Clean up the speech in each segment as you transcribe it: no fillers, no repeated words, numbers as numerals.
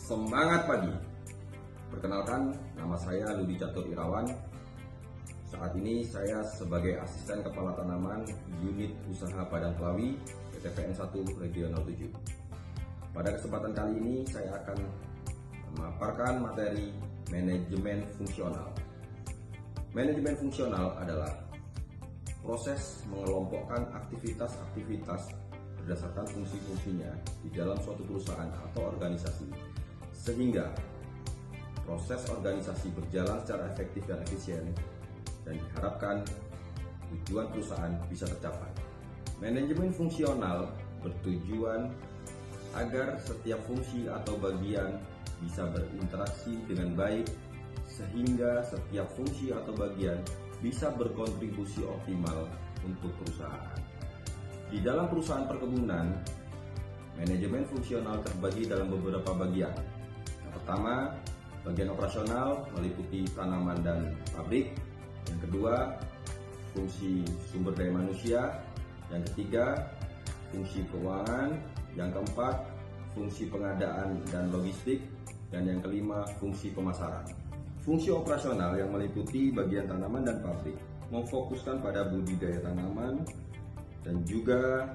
Semangat pagi. Perkenalkan, nama saya Ludi Catur Irawan. Saat ini saya sebagai asisten kepala tanaman unit usaha Padang Klawi PT PN 1 Regional 7. Pada kesempatan kali ini saya akan memaparkan materi manajemen fungsional. Manajemen fungsional adalah proses mengelompokkan aktivitas-aktivitas berdasarkan fungsi-fungsinya di dalam suatu perusahaan atau organisasi, sehingga proses organisasi berjalan secara efektif dan efisien, dan diharapkan tujuan perusahaan bisa tercapai. Manajemen fungsional bertujuan agar setiap fungsi atau bagian bisa berinteraksi dengan baik, sehingga setiap fungsi atau bagian bisa berkontribusi optimal untuk perusahaan. Di dalam perusahaan perkebunan, manajemen fungsional terbagi dalam beberapa bagian. Yang pertama, bagian operasional meliputi tanaman dan pabrik. Yang kedua, fungsi sumber daya manusia. Yang ketiga, fungsi keuangan. Yang keempat, fungsi pengadaan dan logistik. Dan yang kelima, fungsi pemasaran. Fungsi operasional yang meliputi bagian tanaman dan pabrik memfokuskan pada budidaya tanaman dan juga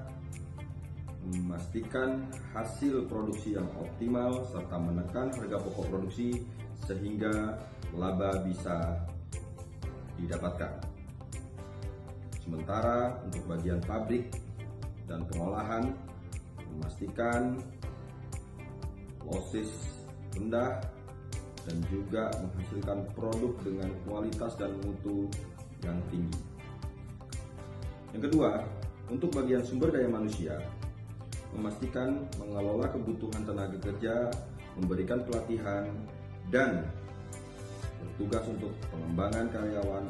memastikan hasil produksi yang optimal serta menekan harga pokok produksi sehingga laba bisa didapatkan. Sementara untuk bagian pabrik dan pengolahan memastikan losses rendah dan juga menghasilkan produk dengan kualitas dan mutu yang tinggi. Yang kedua, untuk bagian sumber daya manusia, memastikan mengelola kebutuhan tenaga kerja, memberikan pelatihan, dan bertugas untuk pengembangan karyawan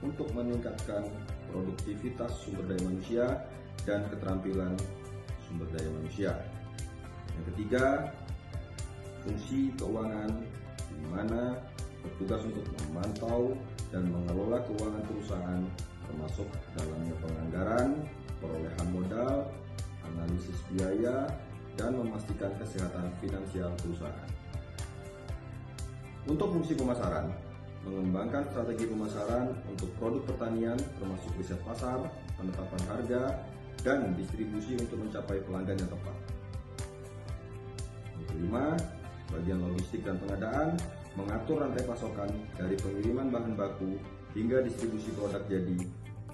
untuk meningkatkan produktivitas sumber daya manusia dan keterampilan sumber daya manusia. Yang ketiga, fungsi keuangan, di mana bertugas untuk memantau dan mengelola keuangan perusahaan, termasuk dalamnya penganggaran, perolehan modal, analisis biaya, dan memastikan kesehatan finansial perusahaan. Untuk fungsi pemasaran, mengembangkan strategi pemasaran untuk produk pertanian termasuk riset pasar, penetapan harga, dan distribusi untuk mencapai pelanggan yang tepat. Yang kelima, bagian logistik dan pengadaan, mengatur rantai pasokan dari pengiriman bahan baku hingga distribusi produk jadi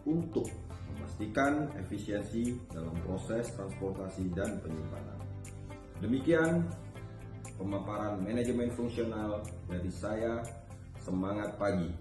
untuk memastikan efisiensi dalam proses transportasi dan penyimpanan. Demikian pemaparan manajemen fungsional dari saya. Semangat pagi.